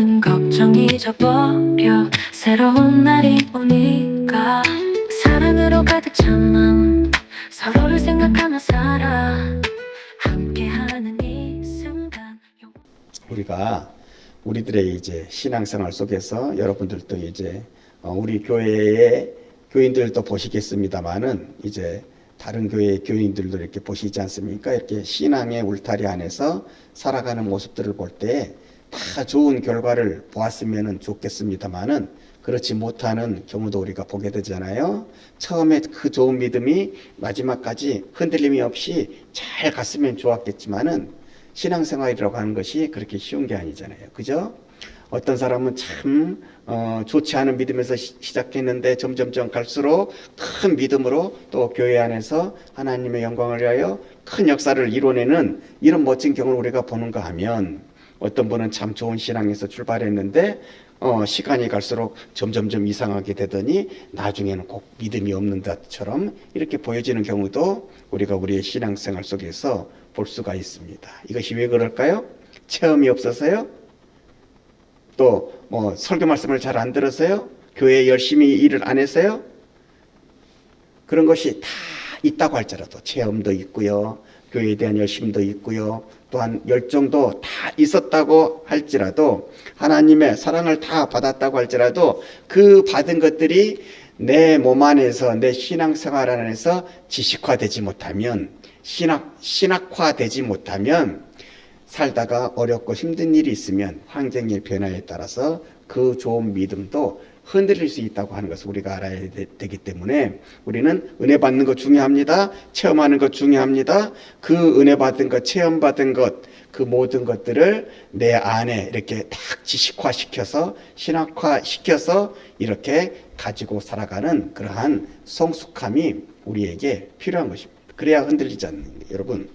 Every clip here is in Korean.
모든 걱정 잊어버려 새로운 날이 오니까 사랑으로 가득 찬 마음 서로를 생각하며 살아 함께하는 이 순간. 우리가 우리들의 이제 신앙생활 속에서 여러분들도 이제 우리 교회의 교인들도 보시겠습니다만은 이제 다른 교회의 교인들도 이렇게 보시지 않습니까? 이렇게 신앙의 울타리 안에서 살아가는 모습들을 볼 때 다 좋은 결과를 보았으면 좋겠습니다만은 그렇지 못하는 경우도 우리가 보게 되잖아요. 처음에 그 좋은 믿음이 마지막까지 흔들림이 없이 잘 갔으면 좋았겠지만은 신앙생활이라고 하는 것이 그렇게 쉬운 게 아니잖아요. 그죠? 어떤 사람은 참 좋지 않은 믿음에서 시작했는데 점점점 갈수록 큰 믿음으로 또 교회 안에서 하나님의 영광을 위하여 큰 역사를 이뤄내는 이런 멋진 경우를 우리가 보는가 하면, 어떤 분은 참 좋은 신앙에서 출발했는데 시간이 갈수록 점점점 이상하게 되더니 나중에는 꼭 믿음이 없는 것처럼 이렇게 보여지는 경우도 우리가 우리의 신앙생활 속에서 볼 수가 있습니다. 이것이 왜 그럴까요? 체험이 없어서요? 또 설교 말씀을 잘 안 들어서요? 교회에 열심히 일을 안 해서요? 그런 것이 다 있다고 할지라도 체험도 있고요, 교회에 대한 열심도 있고요, 또한 열정도 다 있었다고 할지라도, 하나님의 사랑을 다 받았다고 할지라도 그 받은 것들이 내 몸 안에서, 내 신앙생활 안에서 지식화되지 못하면, 신학화되지 못하면, 살다가 어렵고 힘든 일이 있으면 환경의 변화에 따라서 그 좋은 믿음도 흔들릴 수 있다고 하는 것을 우리가 알아야 되기 때문에, 우리는 은혜 받는 것 중요합니다. 체험하는 것 중요합니다. 그 은혜 받은 것, 체험 받은 것, 그 모든 것들을 내 안에 이렇게 딱 지식화시켜서, 신학화시켜서 이렇게 가지고 살아가는 그러한 성숙함이 우리에게 필요한 것입니다. 그래야 흔들리지 않는 거예요. 여러분,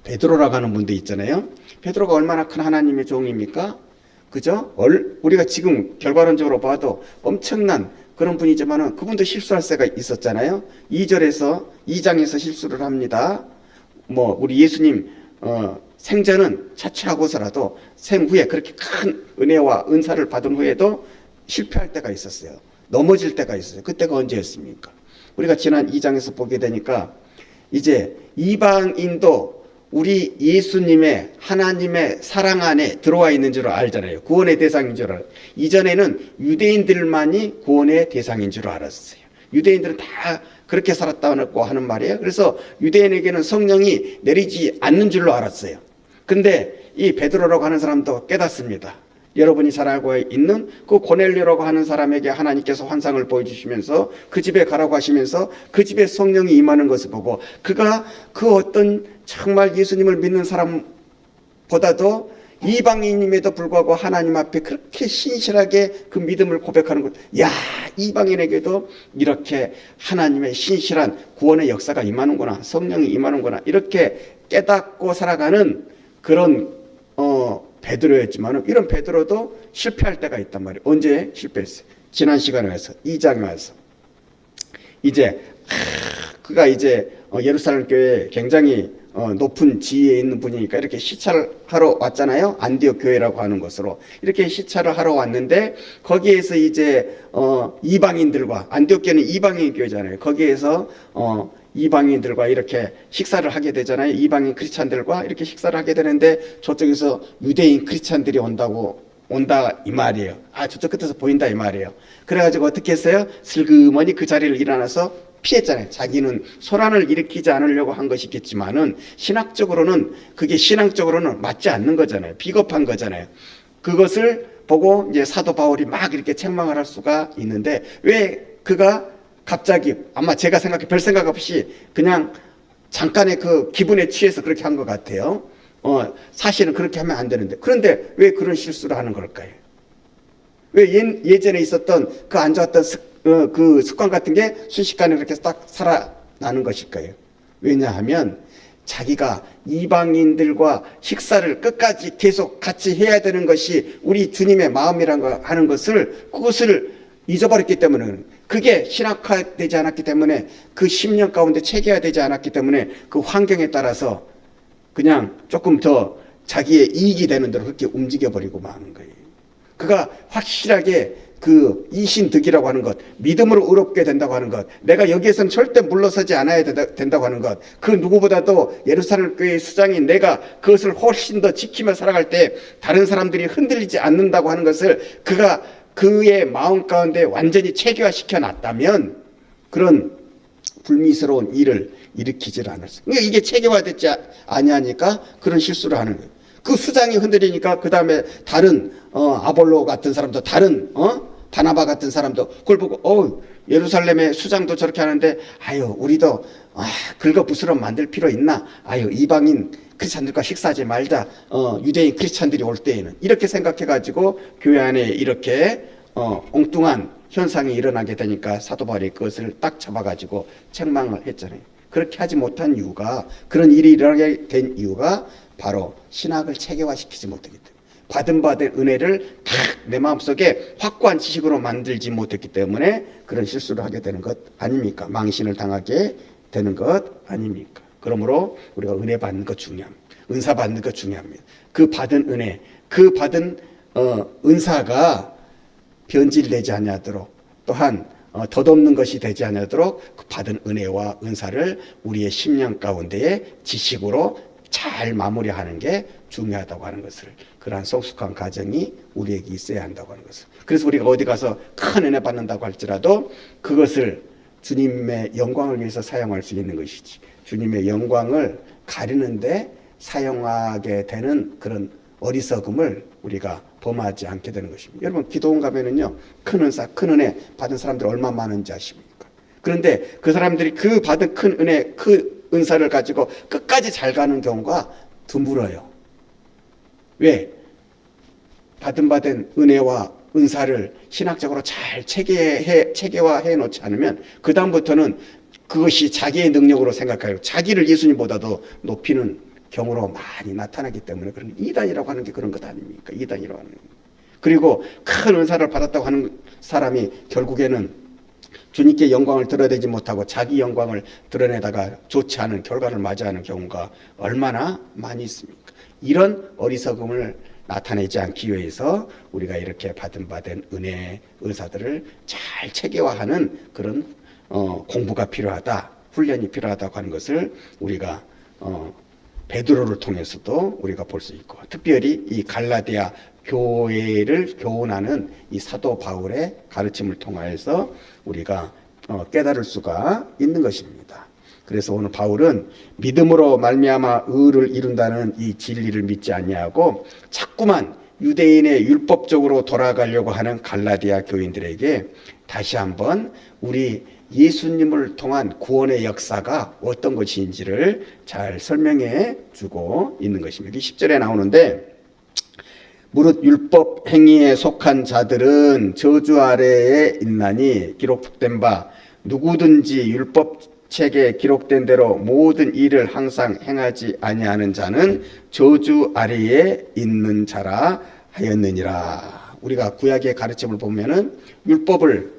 베드로라고 하는 분도 있잖아요. 베드로가 얼마나 큰 하나님의 종입니까? 그죠? 우리가 지금 결과론적으로 봐도 엄청난 그런 분이지만은 그분도 실수할 때가 있었잖아요. 2장에서 실수를 합니다. 우리 예수님 생전은 차치하고서라도 생후에 그렇게 큰 은혜와 은사를 받은 후에도 실패할 때가 있었어요. 넘어질 때가 있었어요. 그때가 언제였습니까? 우리가 지난 2장에서 보게 되니까 이제 이방인도 우리 예수님의 하나님의 사랑 안에 들어와 있는 줄 알잖아요. 구원의 대상인 줄 알아요. 이전에는 유대인들만이 구원의 대상인 줄 알았어요. 유대인들은 다 그렇게 살았다고 하는 말이에요. 그래서 유대인에게는 성령이 내리지 않는 줄로 알았어요. 근데 이 베드로라고 하는 사람도 깨닫습니다. 여러분이 잘 알고 있는 그 고넬료라고 하는 사람에게 하나님께서 환상을 보여주시면서 그 집에 가라고 하시면서 그 집에 성령이 임하는 것을 보고, 그가 그 어떤 정말 예수님을 믿는 사람보다도 이방인임에도 불구하고 하나님 앞에 그렇게 신실하게 그 믿음을 고백하는 것, 야, 이방인에게도 이렇게 하나님의 신실한 구원의 역사가 임하는구나, 성령이 임하는구나, 이렇게 깨닫고 살아가는 그런 베드로였지만, 이런 베드로도 실패할 때가 있단 말이에요. 언제 실패했어요? 지난 시간에 와서 2장에 와서 이제 그가 이제 예루살렘 교회에 굉장히 높은 지위에 있는 분이니까 이렇게 시찰을 하러 왔잖아요. 안디옥 교회라고 하는 곳으로 이렇게 시찰을 하러 왔는데, 거기에서 이제 이방인들과, 안디옥 교회는 이방인 교회잖아요. 거기에서 이방인들과 이렇게 식사를 하게 되잖아요. 이방인 크리스찬들과 이렇게 식사를 하게 되는데, 저쪽에서 유대인 크리스찬들이 온다 이 말이에요. 저쪽 끝에서 보인다 이 말이에요. 그래가지고 어떻게 했어요? 슬그머니 그 자리를 일어나서 피했잖아요. 자기는 소란을 일으키지 않으려고 한 것이겠지만은 그게 신앙적으로는 맞지 않는 거잖아요. 비겁한 거잖아요. 그것을 보고 이제 사도 바울이 막 이렇게 책망을 할 수가 있는데, 왜 그가 갑자기, 아마 제가 별 생각 없이 그냥 잠깐의 그 기분에 취해서 그렇게 한 것 같아요. 사실은 그렇게 하면 안 되는데, 그런데 왜 그런 실수를 하는 걸까요? 왜 예전에 있었던 그 안 좋았던 그 습관 같은 게 순식간에 그렇게 딱 살아나는 것일까요? 왜냐하면 자기가 이방인들과 식사를 끝까지 계속 같이 해야 되는 것이 우리 주님의 마음이라고 하는 것을, 그것을 잊어버렸기 때문에, 그게 신학화되지 않았기 때문에, 그 10년 가운데 체계화되지 않았기 때문에 그 환경에 따라서 그냥 조금 더 자기의 이익이 되는 대로 그렇게 움직여버리고 마는 거예요. 그가 확실하게 그 이신득이라고 하는 것, 믿음으로 의롭게 된다고 하는 것, 내가 여기에서는 절대 물러서지 않아야 된다고 하는 것, 그 누구보다도 예루살렘 교회의 수장인 내가 그것을 훨씬 더 지키며 살아갈 때 다른 사람들이 흔들리지 않는다고 하는 것을 그가 그의 마음 가운데 완전히 체계화시켜 놨다면 그런 불미스러운 일을 일으키질 않았어요. 그러니까 이게 체계화됐지 아니하니까 그런 실수를 하는 거예요. 그 수장이 흔들리니까 그 다음에 다른 아볼로 같은 사람도 다른 바나바 같은 사람도 그걸 보고 예루살렘의 수장도 저렇게 하는데 아유 우리도 긁어부스럼 만들 필요 있나? 아유 이방인 크리스찬들과 식사하지 말자. 유대인 크리스찬들이 올 때에는 이렇게 생각해가지고 교회 안에 이렇게 엉뚱한 현상이 일어나게 되니까 사도 바울이 그것을 딱 잡아가지고 책망을 했잖아요. 그렇게 하지 못한 이유가, 그런 일이 일어나게 된 이유가 바로 신학을 체계화시키지 못했기 때문에, 받은 은혜를 딱 내 마음속에 확고한 지식으로 만들지 못했기 때문에 그런 실수를 하게 되는 것 아닙니까? 망신을 당하게 되는 것 아닙니까? 그러므로 우리가 은혜 받는 것 중요합니다. 은사 받는 것 중요합니다. 그 받은 은혜, 그 받은 은사가 변질되지 않도록, 또한 덧없는 것이 되지 않도록 그 받은 은혜와 은사를 우리의 심령 가운데에 지식으로 잘 마무리하는 게 중요하다고 하는 것을, 그러한 성숙한 가정이 우리에게 있어야 한다고 하는 것을. 그래서 우리가 어디 가서 큰 은혜 받는다고 할지라도 그것을 주님의 영광을 위해서 사용할 수 있는 것이지, 주님의 영광을 가리는데 사용하게 되는 그런 어리석음을 우리가 범하지 않게 되는 것입니다. 여러분 기도원 가면은요, 큰 은사, 큰 은혜 받은 사람들 얼마나 많은지 아십니까? 그런데 그 사람들이 그 받은 큰 은혜, 그 은사를 가지고 끝까지 잘 가는 경우가 드물어요. 왜? 받은 은혜와 은사를 신학적으로 잘 체계화해 놓지 않으면 그 다음부터는 그것이 자기의 능력으로 생각하여 자기를 예수님보다도 높이는 경우로 많이 나타나기 때문에, 그런 이단이라고 하는 게 그런 것 아닙니까? 이단이라고 하는. 그리고 큰 은사를 받았다고 하는 사람이 결국에는 주님께 영광을 드러내지 못하고 자기 영광을 드러내다가 좋지 않은 결과를 맞이하는 경우가 얼마나 많이 있습니까? 이런 어리석음을 나타내지 않기 위해서 우리가 이렇게 받은 은혜, 은사들을 잘 체계화하는 그런 공부가 필요하다, 훈련이 필요하다고 하는 것을 우리가 베드로를 통해서도 우리가 볼 수 있고, 특별히 이 갈라디아 교회를 교훈하는 이 사도 바울의 가르침을 통하여서 우리가 깨달을 수가 있는 것입니다. 그래서 오늘 바울은 믿음으로 말미암아 의를 이룬다는 이 진리를 믿지 아니하고 자꾸만 유대인의 율법적으로 돌아가려고 하는 갈라디아 교인들에게 다시 한번 우리 예수님을 통한 구원의 역사가 어떤 것인지를 잘 설명해 주고 있는 것입니다. 10절에 나오는데, 무릇 율법 행위에 속한 자들은 저주 아래에 있나니 기록된 바 누구든지 율법책에 기록된 대로 모든 일을 항상 행하지 아니하는 자는 저주 아래에 있는 자라 하였느니라. 우리가 구약의 가르침을 보면은 율법을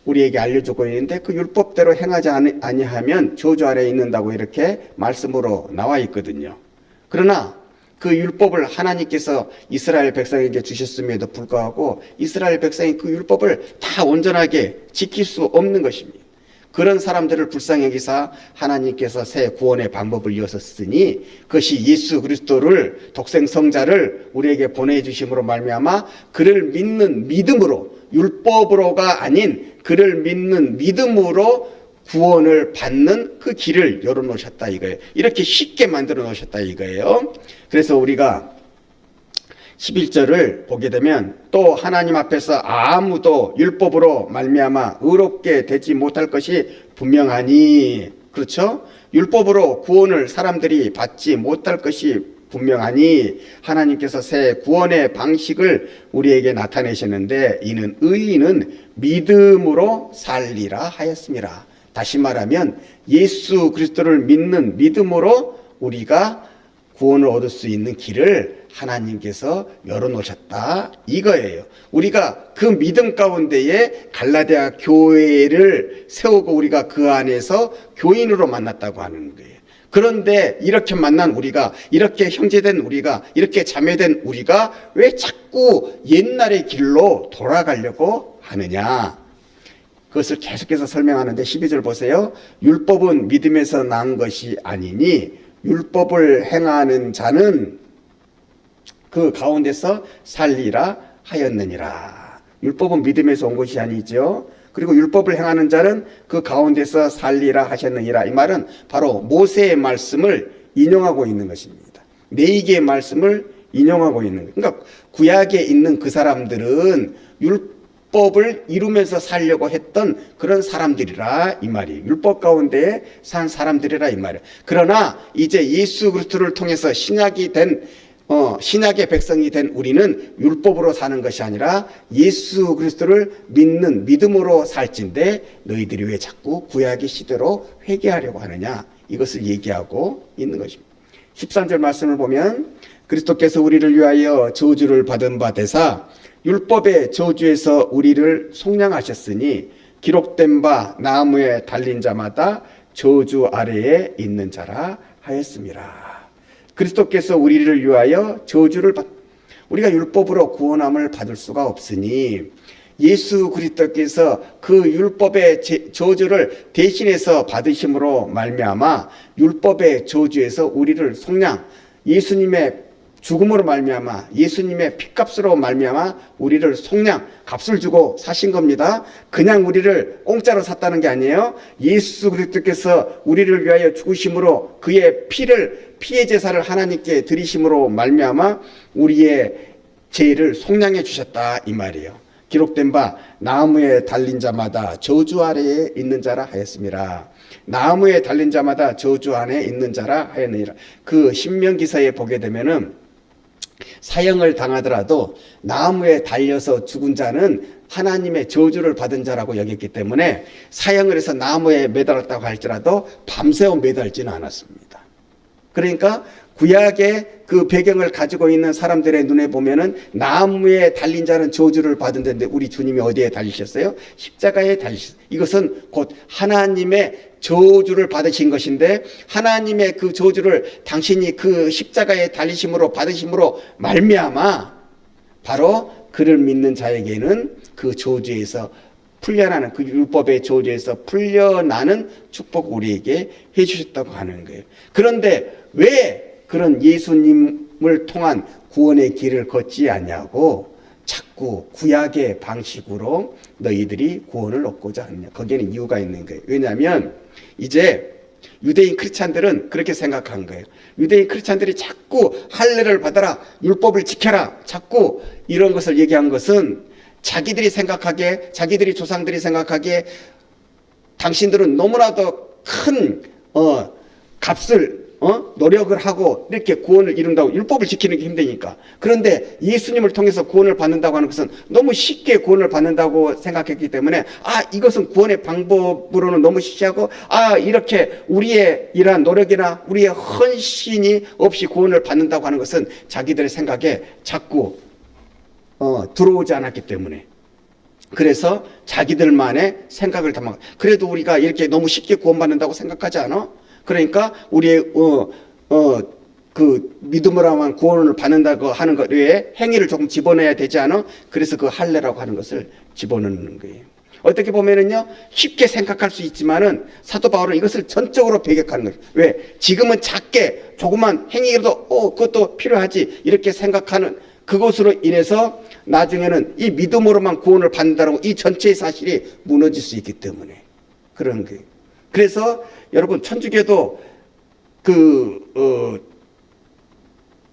우리에게 알려주고 있는데 그 율법대로 행하지 아니하면 저주 아래에 있는다고 이렇게 말씀으로 나와 있거든요. 그러나 그 율법을 하나님께서 이스라엘 백성에게 주셨음에도 불구하고 이스라엘 백성이 그 율법을 다 온전하게 지킬 수 없는 것입니다. 그런 사람들을 불쌍히 여기사 하나님께서 새 구원의 방법을 이어섰으니 그것이 예수 그리스도를 독생성자를 우리에게 보내주심으로 말미암아 그를 믿는 믿음으로, 율법으로가 아닌 그를 믿는 믿음으로 구원을 받는 그 길을 열어놓으셨다 이거예요. 이렇게 쉽게 만들어 놓으셨다 이거예요. 그래서 우리가 11절을 보게 되면, 또 하나님 앞에서 아무도 율법으로 말미암아 의롭게 되지 못할 것이 분명하니, 그렇죠? 율법으로 구원을 사람들이 받지 못할 것이 분명하니 하나님께서 새 구원의 방식을 우리에게 나타내셨는데 이는 의인은 믿음으로 살리라 하였습니다. 다시 말하면 예수 그리스도를 믿는 믿음으로 우리가 구원을 얻을 수 있는 길을 하나님께서 열어놓으셨다 이거예요. 우리가 그 믿음 가운데에 갈라디아 교회를 세우고 우리가 그 안에서 교인으로 만났다고 하는 거예요. 그런데 이렇게 만난 우리가, 이렇게 형제된 우리가, 이렇게 자매된 우리가 왜 자꾸 옛날의 길로 돌아가려고 하느냐? 그것을 계속해서 설명하는데 12절 보세요. 율법은 믿음에서 난 것이 아니니 율법을 행하는 자는 그 가운데서 살리라 하였느니라. 율법은 믿음에서 온 것이 아니죠. 그리고 율법을 행하는 자는 그 가운데서 살리라 하셨느니라. 이 말은 바로 모세의 말씀을 인용하고 있는 것입니다. 레위기의 말씀을 인용하고 있는 거예요. 그러니까 구약에 있는 그 사람들은 율법을 이루면서 살려고 했던 그런 사람들이라 이 말이에요. 율법 가운데 산 사람들이라 이 말이에요. 그러나 이제 예수 그리스도를 통해서 신약의 백성이 된 우리는 율법으로 사는 것이 아니라 예수 그리스도를 믿는 믿음으로 살진데 너희들이 왜 자꾸 구약의 시대로 회개하려고 하느냐, 이것을 얘기하고 있는 것입니다. 13절 말씀을 보면 그리스도께서 우리를 위하여 저주를 받은 바 되사 율법의 저주에서 우리를 속량하셨으니 기록된 바 나무에 달린 자마다 저주 아래에 있는 자라 하였습니다. 그리스도께서 우리를 위하여 저주를 우리가 율법으로 구원함을 받을 수가 없으니 예수 그리스도께서 그 율법의 저주를 대신해서 받으심으로 말미암아 율법의 저주에서 우리를 속량, 예수님의 죽음으로 말미암아, 예수님의 피값으로 말미암아 우리를 속량, 값을 주고 사신 겁니다. 그냥 우리를 공짜로 샀다는 게 아니에요. 예수 그리스도께서 우리를 위하여 죽으심으로 그의 피의 제사를 하나님께 드리심으로 말미암아 우리의 죄를 속량해 주셨다 이 말이에요. 기록된 바 나무에 달린 자마다 저주 아래에 있는 자라 하였습니다. 나무에 달린 자마다 저주 안에 있는 자라 하였느니라. 그 신명기서에 보게 되면은 사형을 당하더라도 나무에 달려서 죽은 자는 하나님의 저주를 받은 자라고 여겼기 때문에 사형을 해서 나무에 매달았다고 할지라도 밤새워 매달지는 않았습니다. 그러니까 구약의 그 배경을 가지고 있는 사람들의 눈에 보면은 나무에 달린 자는 저주를 받은 데인데 우리 주님이 어디에 달리셨어요? 십자가에 달리셨어요. 이것은 곧 하나님의 저주를 받으신 것인데 하나님의 그 저주를 당신이 그 십자가에 달리심으로 받으심으로 말미암아 바로 그를 믿는 자에게는 그 저주에서 풀려나는, 그 율법의 저주에서 풀려나는 축복을 우리에게 해주셨다고 하는 거예요. 그런데 왜 그런 예수님을 통한 구원의 길을 걷지 않냐고 자꾸 구약의 방식으로 너희들이 구원을 얻고자 하느냐. 거기에는 이유가 있는 거예요. 왜냐하면 이제 유대인 크리스찬들은 그렇게 생각한 거예요. 유대인 크리스찬들이 자꾸 할례를 받아라, 율법을 지켜라, 자꾸 이런 것을 얘기한 것은 자기들이 생각하기에, 자기들이 조상들이 생각하기에 당신들은 너무나도 큰 값을 노력을 하고 이렇게 구원을 이룬다고, 율법을 지키는 게 힘드니까. 그런데 예수님을 통해서 구원을 받는다고 하는 것은 너무 쉽게 구원을 받는다고 생각했기 때문에 이것은 구원의 방법으로는 너무 시시하고 이렇게 우리의 이러한 노력이나 우리의 헌신이 없이 구원을 받는다고 하는 것은 자기들의 생각에 자꾸 들어오지 않았기 때문에, 그래서 자기들만의 생각을 담아, 그래도 우리가 이렇게 너무 쉽게 구원받는다고 생각하지 않아? 그러니까 우리의 그 믿음으로만 구원을 받는다고 하는 것 외에 행위를 조금 집어넣어야 되지 않아? 그래서 그 할례라고 하는 것을 집어넣는 거예요. 어떻게 보면은요, 쉽게 생각할 수 있지만은 사도 바울은 이것을 전적으로 배격하는 거예요. 왜? 지금은 작게 조그만 행위라도 그것도 필요하지 이렇게 생각하는 그것으로 인해서 나중에는 이 믿음으로만 구원을 받는다고 이 전체의 사실이 무너질 수 있기 때문에 그런 거예요. 그래서 여러분, 천주교도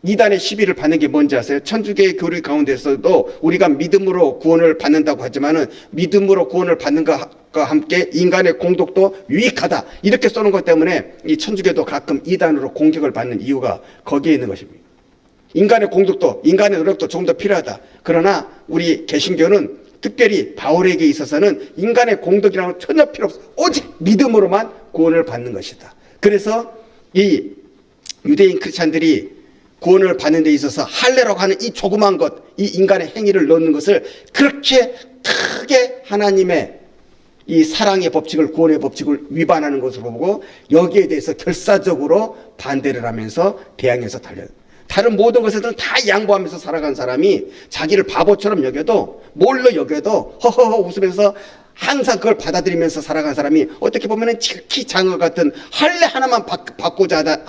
이단의 시비를 받는 게 뭔지 아세요? 천주교의 교리 가운데서도 우리가 믿음으로 구원을 받는다고 하지만은 믿음으로 구원을 받는 것과 함께 인간의 공덕도 유익하다 이렇게 쏘는 것 때문에 이 천주교도 가끔 이단으로 공격을 받는 이유가 거기에 있는 것입니다. 인간의 공덕도, 인간의 노력도 조금 더 필요하다. 그러나 우리 개신교는 특별히 바울에게 있어서는 인간의 공덕이라는 전혀 필요 없어. 오직 믿음으로만 구원을 받는 것이다. 그래서 이 유대인 크리스찬들이 구원을 받는 데 있어서 할례라고 하는 이 조그만 것, 이 인간의 행위를 넣는 것을 그렇게 크게 하나님의 이 사랑의 법칙을, 구원의 법칙을 위반하는 것으로 보고 여기에 대해서 결사적으로 반대를 하면서 대항해서 달려요. 다른 모든 것에는 다 양보하면서 살아간 사람이 자기를 바보처럼 여겨도, 뭘로 여겨도 허허허 웃으면서 항상 그걸 받아들이면서 살아간 사람이 어떻게 보면은 지극히 장어 같은 할례 하나만 받고자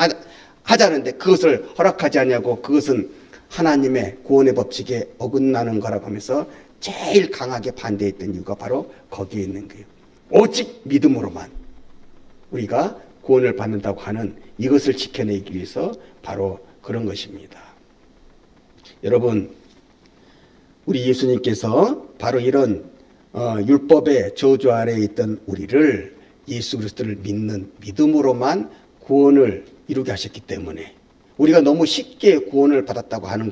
하자는데 그것을 허락하지 않냐고, 그것은 하나님의 구원의 법칙에 어긋나는 거라고 하면서 제일 강하게 반대했던 이유가 바로 거기에 있는 거예요. 오직 믿음으로만 우리가 구원을 받는다고 하는 이것을 지켜내기 위해서 바로 그런 것입니다. 여러분, 우리 예수님께서 바로 이런 율법의 저주 아래에 있던 우리를 예수 그리스도를 믿는 믿음으로만 구원을 이루게 하셨기 때문에 우리가 너무 쉽게 구원을 받았다고 하는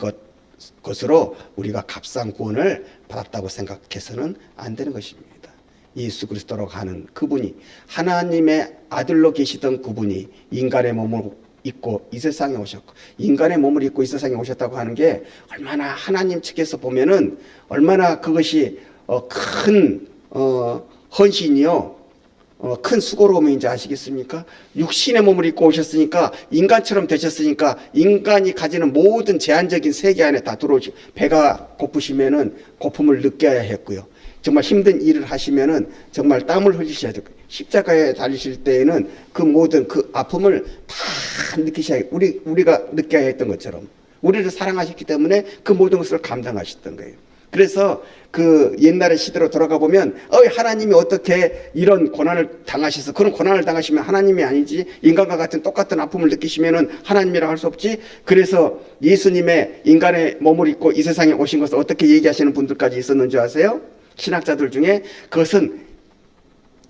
것으로 우리가 값싼 구원을 받았다고 생각해서는 안 되는 것입니다. 예수 그리스도라고 하는 그분이, 하나님의 아들로 계시던 그분이 인간의 몸을 입고 이 세상에 오셨고, 인간의 몸을 입고 이 세상에 오셨다고 하는 게 얼마나 하나님 측에서 보면은 얼마나 그것이 큰 헌신이요, 큰 수고로움인지 아시겠습니까? 육신의 몸을 입고 오셨으니까, 인간처럼 되셨으니까 인간이 가지는 모든 제한적인 세계 안에 다 들어오시고, 배가 고프시면은 고픔을 느껴야 했고요, 정말 힘든 일을 하시면은 정말 땀을 흘리셔야 되고, 십자가에 달리실 때에는 그 모든 그 아픔을 다 느끼셔야, 우리가 느껴야 했던 것처럼 우리를 사랑하셨기 때문에 그 모든 것을 감당하셨던 거예요. 그래서 그 옛날의 시대로 돌아가 보면 하나님이 어떻게 이런 고난을 당하셔서, 그런 고난을 당하시면 하나님이 아니지, 인간과 같은 똑같은 아픔을 느끼시면은 하나님이라고 할 수 없지. 그래서 예수님의 인간의 몸을 입고 이 세상에 오신 것을 어떻게 얘기하시는 분들까지 있었는 줄 아세요? 신학자들 중에 그것은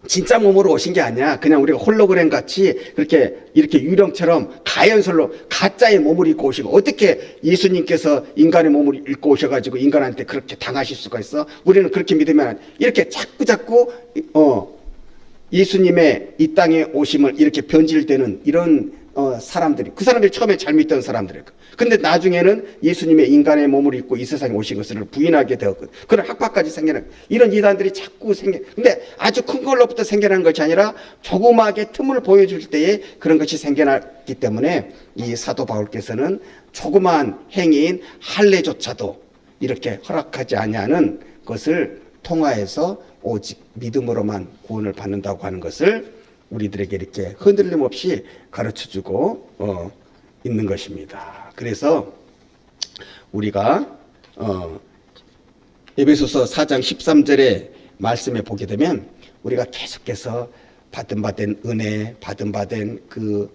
진짜 몸으로 오신 게 아니야, 그냥 우리가 홀로그램 같이 이렇게 유령처럼 가연설로 가짜의 몸을 입고 오시고, 어떻게 예수님께서 인간의 몸을 입고 오셔가지고 인간한테 그렇게 당하실 수가 있어? 우리는 그렇게 믿으면 이렇게 자꾸 예수님의 이 땅에 오심을 이렇게 변질되는 이런 사람들이, 그 사람들이 처음에 잘 믿던 사람들이에요. 근데 나중에는 예수님의 인간의 몸을 입고 이 세상에 오신 것을 부인하게 되었거든. 그런 학파까지 생겨난, 이런 이단들이 자꾸 근데 아주 큰 걸로부터 생겨난 것이 아니라 조그마하게 틈을 보여줄 때에 그런 것이 생겨났기 때문에 이 사도 바울께서는 조그마한 행위인 할례조차도 이렇게 허락하지 아니하는 것을 통하여서 오직 믿음으로만 구원을 받는다고 하는 것을 우리들에게 이렇게 흔들림 없이 가르쳐주고 있는 것입니다. 그래서 우리가 에베소서 4장 13절의 말씀에 보게 되면 우리가 계속해서 받은 은혜, 받은 그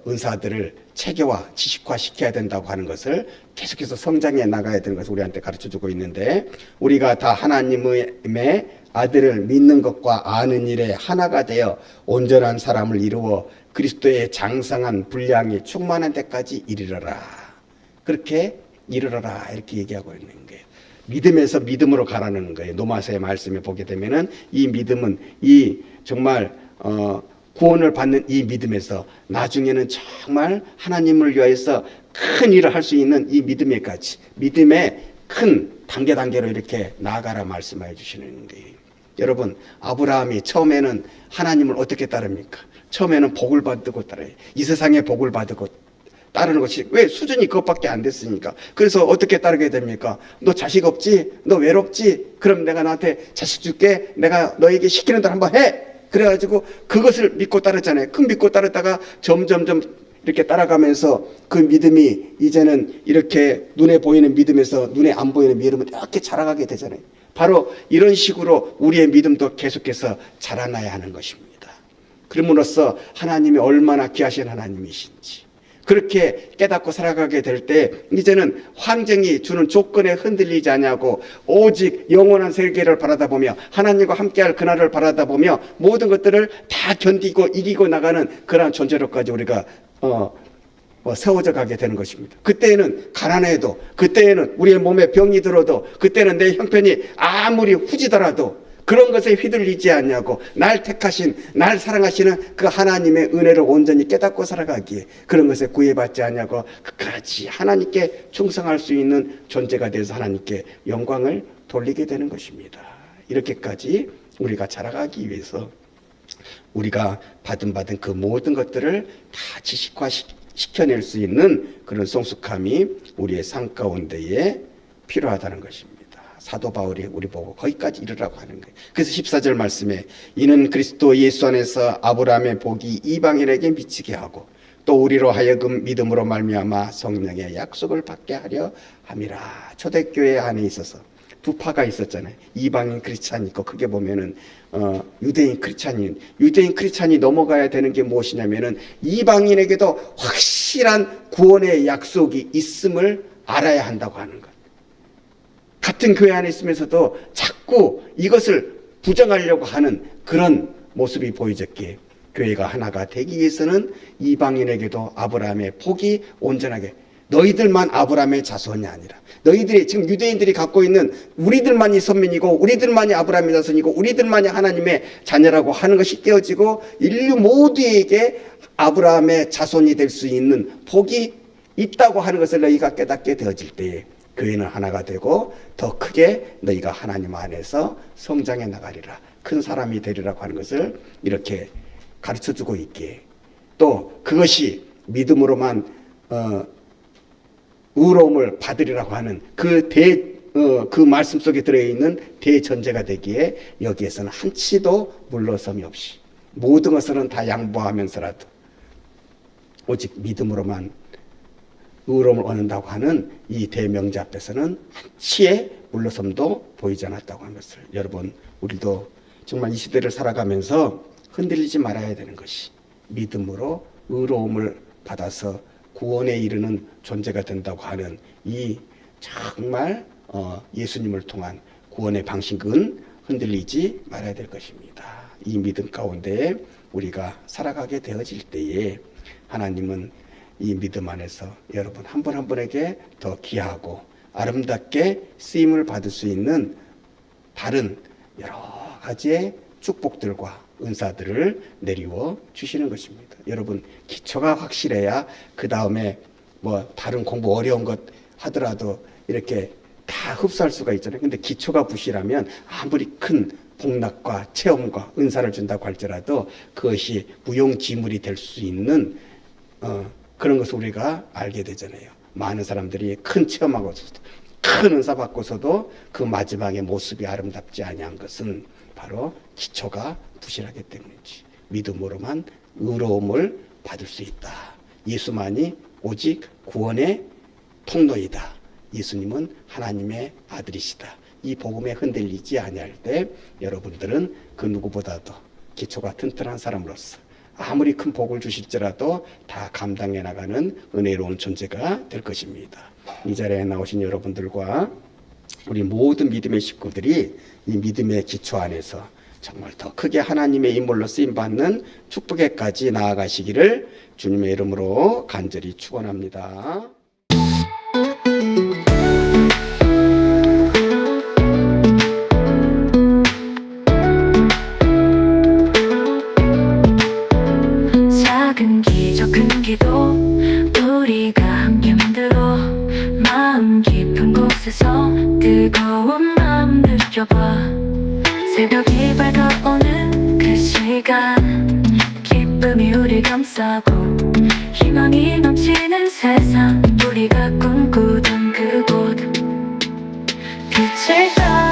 은사들을 체계화, 지식화 시켜야 된다고 하는 것을 계속해서 성장해 나가야 되는 것을 우리한테 가르쳐주고 있는데, 우리가 다 하나님의 아들을 믿는 것과 아는 일에 하나가 되어 온전한 사람을 이루어 그리스도의 장성한 분량이 충만한 데까지 이르러라. 그렇게 이르러라, 이렇게 얘기하고 있는 거예요. 믿음에서 믿음으로 가라는 거예요. 로마서의 말씀에 보게 되면은 이 믿음은 이 정말 구원을 받는 이 믿음에서 나중에는 정말 하나님을 위하여서 큰 일을 할 수 있는 이 믿음에까지, 믿음의 큰 단계로 이렇게 나아가라 말씀해 주시는 거예요. 여러분, 아브라함이 처음에는 하나님을 어떻게 따릅니까? 처음에는 복을 받고 따라요. 이 세상에 복을 받고 따르는 것이, 왜? 수준이 그것밖에 안 됐으니까. 그래서 어떻게 따르게 됩니까? 너 자식 없지? 너 외롭지? 그럼 내가 너한테 자식 줄게. 내가 너에게 시키는 대로 한번 해. 그래가지고 그것을 믿고 따르잖아요. 그 믿고 따르다가 점점점 이렇게 따라가면서 그 믿음이 이제는 이렇게 눈에 보이는 믿음에서 눈에 안 보이는 믿음을 이렇게 자라가게 되잖아요. 바로 이런 식으로 우리의 믿음도 계속해서 자라나야 하는 것입니다. 그럼으로써 하나님이 얼마나 귀하신 하나님이신지 그렇게 깨닫고 살아가게 될 때 이제는 환경이 주는 조건에 흔들리지 않냐고, 오직 영원한 세계를 바라다 보며 하나님과 함께할 그날을 바라다 보며 모든 것들을 다 견디고 이기고 나가는 그러한 존재로까지 우리가 세워져 가게 되는 것입니다. 그때에는 가난해도, 그때에는 우리의 몸에 병이 들어도, 그때는 내 형편이 아무리 후지더라도 그런 것에 휘둘리지 않냐고, 날 택하신, 날 사랑하시는 그 하나님의 은혜를 온전히 깨닫고 살아가기에 그런 것에 구애받지 않냐고, 끝까지 하나님께 충성할 수 있는 존재가 되어서 하나님께 영광을 돌리게 되는 것입니다. 이렇게까지 우리가 자라가기 위해서 우리가 받은 그 모든 것들을 다 지식화 시켜낼 수 있는 그런 성숙함이 우리의 삶 가운데에 필요하다는 것입니다. 사도 바울이 우리 보고 거기까지 이르라고 하는 거예요. 그래서 14절 말씀에 이는 그리스도 예수 안에서 아브라함의 복이 이방인에게 미치게 하고 또 우리로 하여금 믿음으로 말미암아 성령의 약속을 받게 하려 함이라. 초대교회 안에 있어서 두 파가 있었잖아요. 이방인 크리스찬이 있고, 크게 보면은 유대인 크리스찬이 넘어가야 되는 게 무엇이냐면은 이방인에게도 확실한 구원의 약속이 있음을 알아야 한다고 하는 것. 같은 교회 안에 있으면서도 자꾸 이것을 부정하려고 하는 그런 모습이 보이졌기에 교회가 하나가 되기 위해서는 이방인에게도 아브라함의 복이 온전하게, 너희들만 아브라함의 자손이 아니라 너희들이 지금 유대인들이 갖고 있는 우리들만이 선민이고 우리들만이 아브라함의 자손이고 우리들만이 하나님의 자녀라고 하는 것이 깨어지고 인류 모두에게 아브라함의 자손이 될 수 있는 복이 있다고 하는 것을 너희가 깨닫게 되어질 때에 교회는 하나가 되고 더 크게 너희가 하나님 안에서 성장해 나가리라, 큰 사람이 되리라고 하는 것을 이렇게 가르쳐주고 있기에, 또 그것이 믿음으로만 의로움을 받으리라고 하는 그 말씀 속에 들어있는 대전제가 되기에 여기에서는 한치도 물러섬이 없이 모든 것은 다 양보하면서라도 오직 믿음으로만 의로움을 얻는다고 하는 이 대명제 앞에서는 한치의 물러섬도 보이지 않았다고 하는 것을, 여러분 우리도 정말 이 시대를 살아가면서 흔들리지 말아야 되는 것이 믿음으로 의로움을 받아서 구원에 이르는 존재가 된다고 하는 이 정말 예수님을 통한 구원의 방식은 흔들리지 말아야 될 것입니다. 이 믿음 가운데 우리가 살아가게 되어질 때에 하나님은 이 믿음 안에서 여러분 한 분 한 분에게 더 귀하고 아름답게 쓰임을 받을 수 있는 다른 여러 가지의 축복들과 은사들을 내리워 주시는 것입니다. 여러분 기초가 확실해야 그 다음에 뭐 다른 공부 어려운 것 하더라도 이렇게 다 흡수할 수가 있잖아요. 근데 기초가 부실하면 아무리 큰 복락과 체험과 은사를 준다고 할지라도 그것이 무용지물이 될 수 있는 그런 것을 우리가 알게 되잖아요. 많은 사람들이 큰 체험하고서도 큰 은사 받고서도 그 마지막의 모습이 아름답지 아니한 것은 바로 기초가 부실하기 때문이지. 믿음으로만 의로움을 받을 수 있다. 예수만이 오직 구원의 통로이다. 예수님은 하나님의 아들이시다. 이 복음에 흔들리지 아니할 때 여러분들은 그 누구보다도 기초가 튼튼한 사람으로서 아무리 큰 복을 주실지라도 다 감당해 나가는 은혜로운 존재가 될 것입니다. 이 자리에 나오신 여러분들과 우리 모든 믿음의 식구들이 이 믿음의 기초 안에서 정말 더 크게 하나님의 인물로 쓰임받는 축복에까지 나아가시기를 주님의 이름으로 간절히 축원합니다. 작은 기적 큰 기도 우리가 함께 만들어 마음 깊은 곳에서 뜨거운 마음 느껴봐. 새벽이 밝아오는 그 시간 기쁨이 우리 감싸고 희망이 넘치는 세상 우리가 꿈꾸던 그곳 빛을 따라